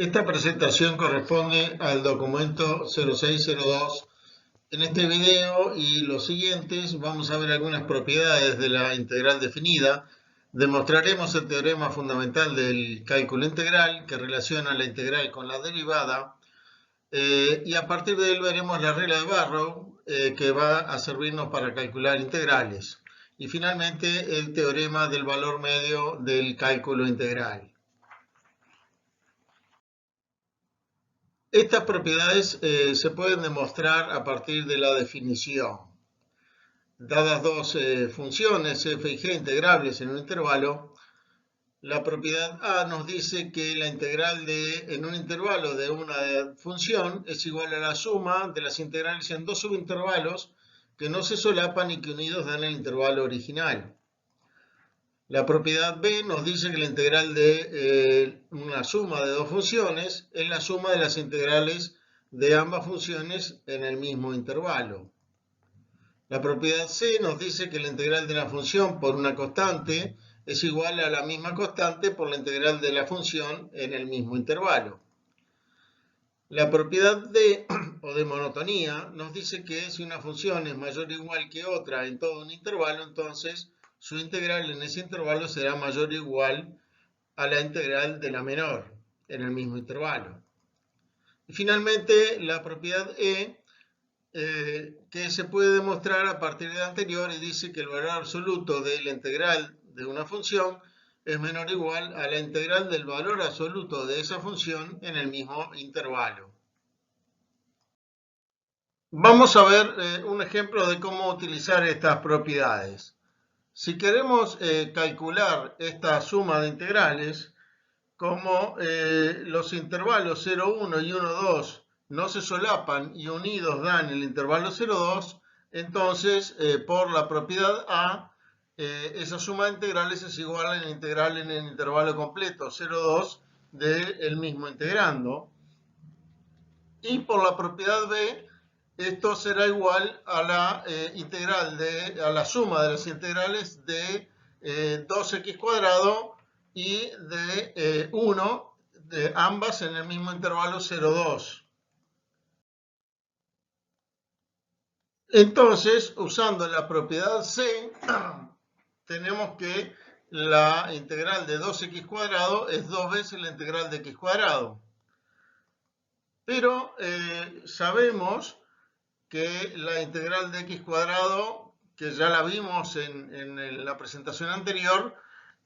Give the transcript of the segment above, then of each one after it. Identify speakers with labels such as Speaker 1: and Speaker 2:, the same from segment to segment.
Speaker 1: Esta presentación corresponde al documento 0602. En este video y los siguientes vamos a ver algunas propiedades de la integral definida. Demostraremos el teorema fundamental del cálculo integral que relaciona la integral con la derivada y a partir de él veremos la regla de Barrow que va a servirnos para calcular integrales. Y finalmente el teorema del valor medio del cálculo integral. Estas propiedades se pueden demostrar a partir de la definición. Dadas dos funciones f y g integrables en un intervalo, la propiedad A nos dice que la integral en un intervalo de una función es igual a la suma de las integrales en dos subintervalos que no se solapan y que unidos dan el intervalo original. La propiedad B nos dice que la integral de una suma de dos funciones es la suma de las integrales de ambas funciones en el mismo intervalo. La propiedad C nos dice que la integral de la función por una constante es igual a la misma constante por la integral de la función en el mismo intervalo. La propiedad D, o de monotonía, nos dice que si una función es mayor o igual que otra en todo un intervalo, entonces su integral en ese intervalo será mayor o igual a la integral de la menor en el mismo intervalo. Y finalmente la propiedad E, que se puede demostrar a partir de la anterior y dice que el valor absoluto de la integral de una función es menor o igual a la integral del valor absoluto de esa función en el mismo intervalo. Vamos a ver un ejemplo de cómo utilizar estas propiedades. Si queremos calcular esta suma de integrales, como los intervalos 0,1 y 1,2 no se solapan y unidos dan el intervalo 0,2, entonces por la propiedad A, esa suma de integrales es igual a la integral en el intervalo completo 0,2 del mismo integrando. Y por la propiedad B, esto será igual a la a la suma de las integrales de 2x cuadrado y de 1, de ambas en el mismo intervalo 0,2. Entonces, usando la propiedad C, tenemos que la integral de 2x cuadrado es 2 veces la integral de x cuadrado. Pero sabemos que la integral de x cuadrado, que ya la vimos en la presentación anterior,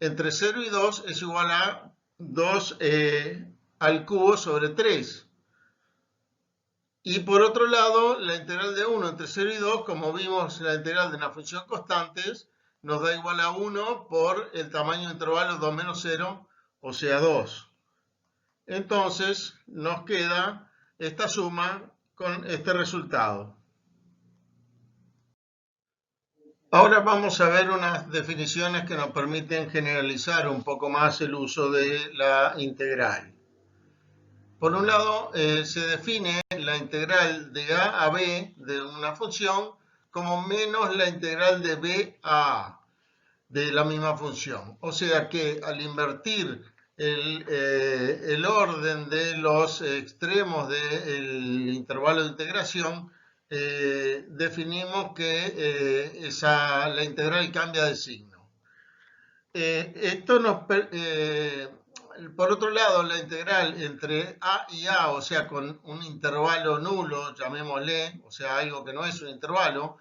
Speaker 1: entre 0 y 2 es igual a 2 al cubo sobre 3. Y por otro lado, la integral de 1 entre 0 y 2, como vimos la integral de una función constantes, nos da igual a 1 por el tamaño de intervalo 2 menos 0, o sea 2. Entonces nos queda esta suma con este resultado. Ahora vamos a ver unas definiciones que nos permiten generalizar un poco más el uso de la integral. Por un lado, se define la integral de a a b de una función como menos la integral de b a a de la misma función. O sea que al invertir el orden de los extremos del intervalo de integración, definimos que la integral cambia de signo. Por otro lado, la integral entre a y a, o sea, con un intervalo nulo, llamémosle, o sea, algo que no es un intervalo,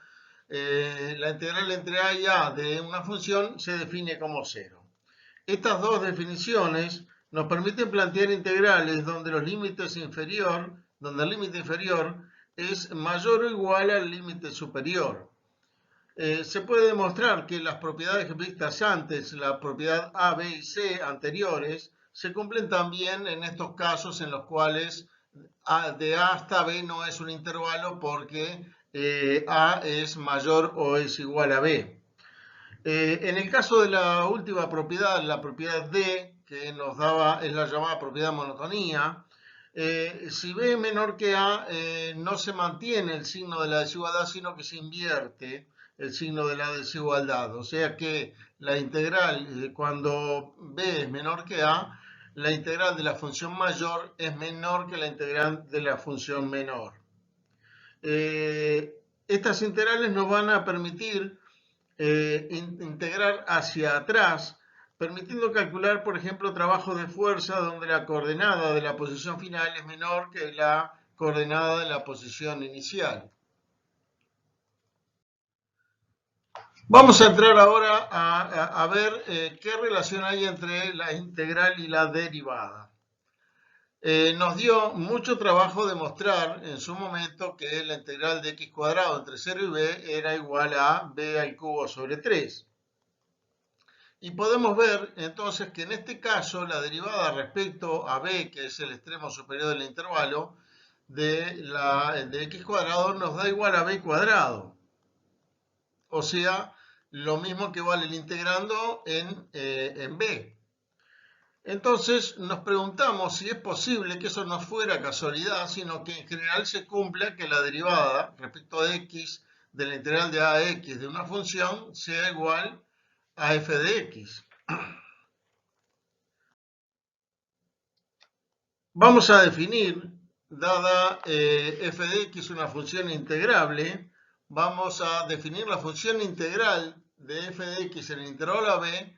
Speaker 1: la integral entre a y a de una función se define como 0. Estas dos definiciones nos permiten plantear integrales donde el límite inferior es mayor o igual al límite superior. Se puede demostrar que las propiedades vistas antes, la propiedad A, B y C anteriores, se cumplen también en estos casos en los cuales de A hasta B no es un intervalo porque A es mayor o es igual a B. En el caso de la última propiedad, la propiedad D, que nos daba, es la llamada propiedad monotonía, si B es menor que A, no se mantiene el signo de la desigualdad, sino que se invierte el signo de la desigualdad. O sea que la integral, cuando B es menor que A, la integral de la función mayor es menor que la integral de la función menor. Estas integrales nos van a permitir integrar hacia atrás, permitiendo calcular, por ejemplo, trabajo de fuerza donde la coordenada de la posición final es menor que la coordenada de la posición inicial. Vamos a entrar ahora a ver qué relación hay entre la integral y la derivada. Nos dio mucho trabajo demostrar en su momento que la integral de x cuadrado entre 0 y b era igual a b al cubo sobre 3. Y podemos ver entonces que en este caso la derivada respecto a b, que es el extremo superior del intervalo, de x cuadrado nos da igual a b cuadrado. O sea, lo mismo que vale el integrando en b. Entonces nos preguntamos si es posible que eso no fuera casualidad, sino que en general se cumpla que la derivada respecto de x de la integral de a de x de una función sea igual a f de x. Vamos a definir, dada f de x una función integrable, vamos a definir la función integral de f de x en el intervalo a b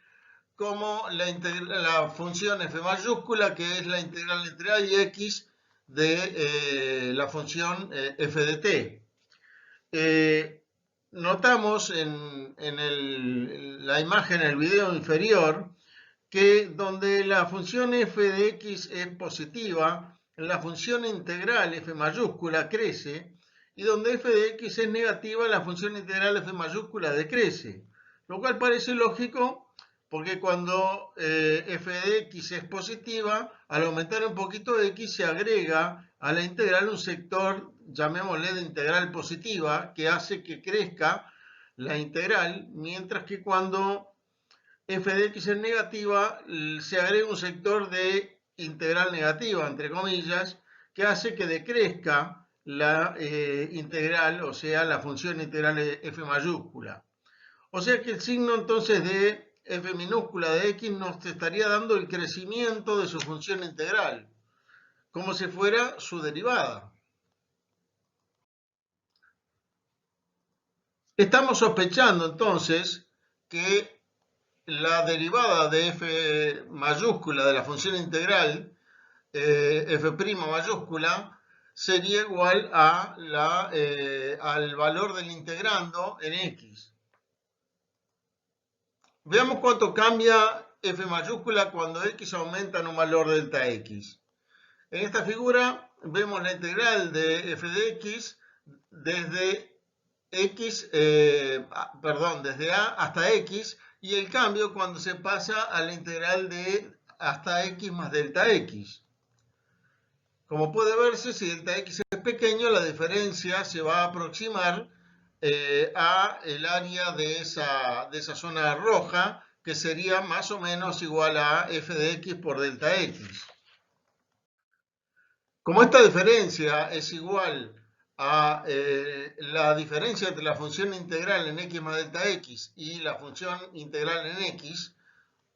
Speaker 1: como la función f mayúscula, que es la integral entre a y x de la función f de t. Notamos en la imagen, en el video inferior, que donde la función f de x es positiva, la función integral f mayúscula crece, y donde f de x es negativa, la función integral f mayúscula decrece. Lo cual parece lógico, porque cuando f de x es positiva, al aumentar un poquito x se agrega a la integral un sector, llamémosle de integral positiva, que hace que crezca la integral, mientras que cuando f de x es negativa, se agrega un sector de integral negativa, entre comillas, que hace que decrezca la integral, o sea, la función integral de f mayúscula. O sea que el signo entonces de f minúscula de x nos estaría dando el crecimiento de su función integral, como si fuera su derivada. Estamos sospechando entonces que la derivada de f mayúscula de la función integral, f' mayúscula, sería igual a al valor del integrando en x. Veamos cuánto cambia f mayúscula cuando x aumenta en un valor delta x. En esta figura vemos la integral de f de x desde desde a hasta x, y el cambio cuando se pasa a la integral de hasta x más delta x. Como puede verse, si delta x es pequeño, la diferencia se va a aproximar a el área de esa zona roja, que sería más o menos igual a f de x por delta x. Como esta diferencia es igual a la diferencia entre la función integral en x más delta x y la función integral en x,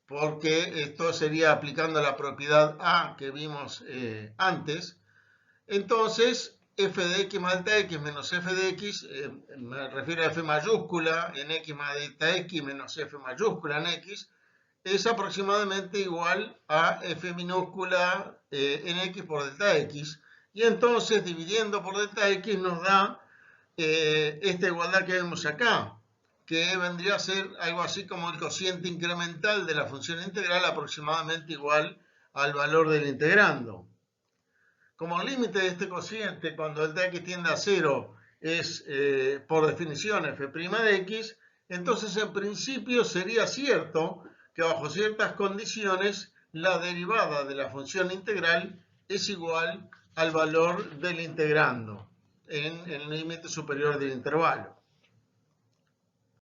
Speaker 1: porque esto sería aplicando la propiedad A que vimos antes, entonces f de x más delta x menos f de x, me refiero a f mayúscula en x más delta x menos f mayúscula en x, es aproximadamente igual a f minúscula en x por delta x, y entonces dividiendo por delta x nos da esta igualdad que vemos acá, que vendría a ser algo así como el cociente incremental de la función integral, aproximadamente igual al valor del integrando. Como límite de este cociente, cuando delta x tiende a 0, es por definición f' de x, entonces en principio sería cierto que bajo ciertas condiciones la derivada de la función integral es igual al valor del integrando en el límite superior del intervalo.